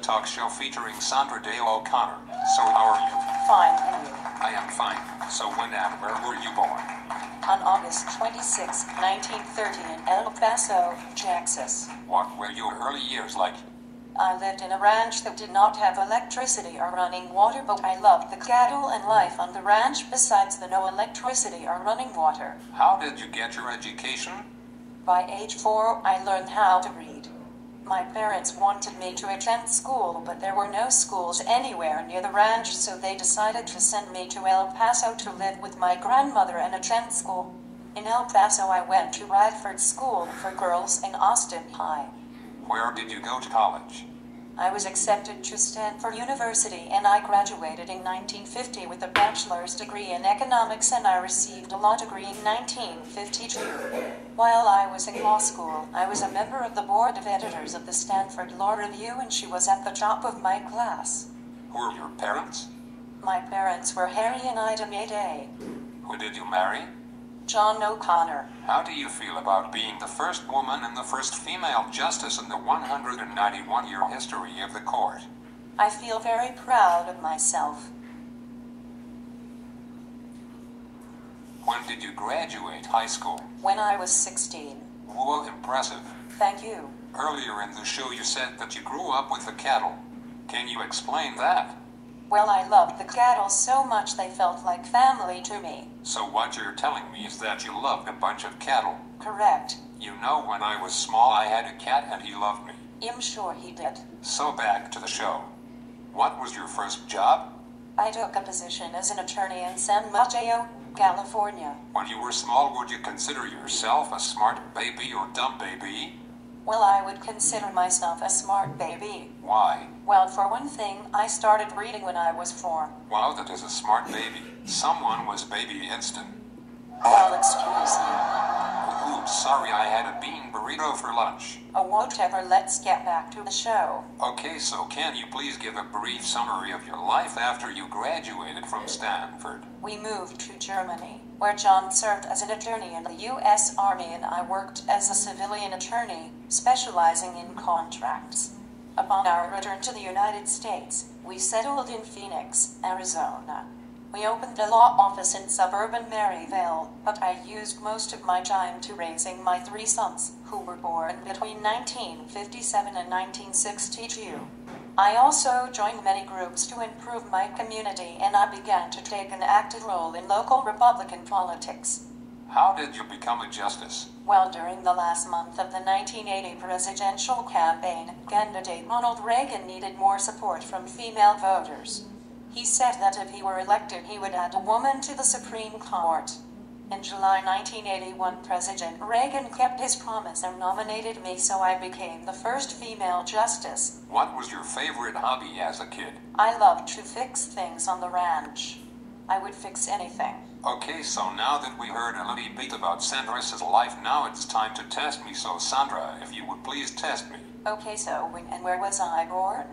talk show featuring Sandra O'Connor. So how are you? Fine, and you? I am fine. So when and where were you born? On August 26, 1930 in El Paso, Texas. What were your early years like? I lived in a ranch that did not have electricity or running water, but I loved the cattle and life on the ranch besides the no electricity or running water. How did you get your education? By age 4, I learned how to read. My parents wanted me to attend school, but there were no schools anywhere near the ranch, so they decided to send me to El Paso to live with my grandmother and attend school. In El Paso, I went to Radford School for Girls in Austin High. Where did you go to college? I was accepted to Stanford University, and I graduated in 1950 with a bachelor's degree in economics, and I received a law degree in 1952. While I was in law school, I was a member of the board of editors of the Stanford Law Review, and she was at the top of my class. Who were your parents? My parents were Harry and Ida Mayday. Who did you marry? John O'Connor. How do you feel about being the first woman and the first female justice in the 191-year history of the court? I feel very proud of myself. When did you graduate high school? When I was 16. Well, impressive. Thank you. Earlier in the show you said that you grew up with the cattle. Can you explain that? Well, I loved the cattle so much they felt like family to me. So what you're telling me is that you loved a bunch of cattle. Correct. You know, when I was small I had a cat and he loved me. I'm sure he did. So back to the show. What was your first job? I took a position as an attorney in San Mateo, California. When you were small, would you consider yourself a smart baby or dumb baby? Well, I would consider myself a smart baby. Why? Well, for one thing, I started reading when I was 4. Wow, that is a smart baby. Someone was baby instant. Well, excuse me. Oops, sorry, I had a bean burrito for lunch. Oh, whatever, let's get back to the show. Okay, so can you please give a brief summary of your life after you graduated from Stanford? We moved to Germany, where John served as an attorney in the U.S. Army, and I worked as a civilian attorney, specializing in contracts. Upon our return to the United States, we settled in Phoenix, Arizona. We opened a law office in suburban Maryville, but I used most of my time to raising my 3 sons, who were born between 1957 and 1962. I also joined many groups to improve my community, and I began to take an active role in local Republican politics. How did you become a justice? Well, during the last month of the 1980 presidential campaign, candidate Ronald Reagan needed more support from female voters. He said that if he were elected, he would add a woman to the Supreme Court. In July 1981, President Reagan kept his promise and nominated me, so I became the first female justice. What was your favorite hobby as a kid? I loved to fix things on the ranch. I would fix anything. Okay, so now that we heard a little bit about Sandra's life, now it's time to test me. So Sandra, if you would please test me. Okay, so when and where was I born?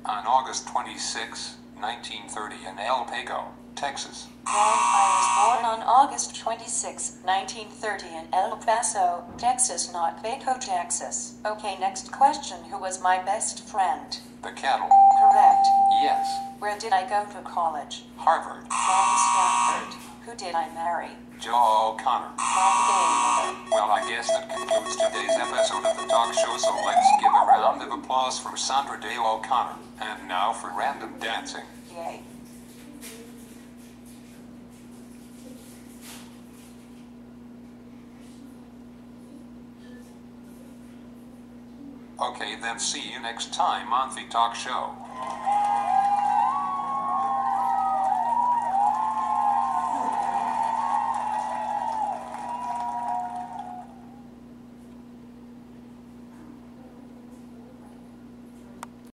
On August 26, 1930 in El Paso, Texas. I was born on August 26, 1930 in El Paso, Texas, not Paco, Texas. Okay, next question. Who was my best friend? The cattle. Correct. Yes. Where did I go to college? Harvard. From Stanford. Who did I marry? Joe O'Connor. Wrong game. Well, I guess that concludes today's episode of the talk show, so let's give a round of applause for Sandra O'Connor. And now for random dancing. Yay. Okay, then see you next time on the talk show.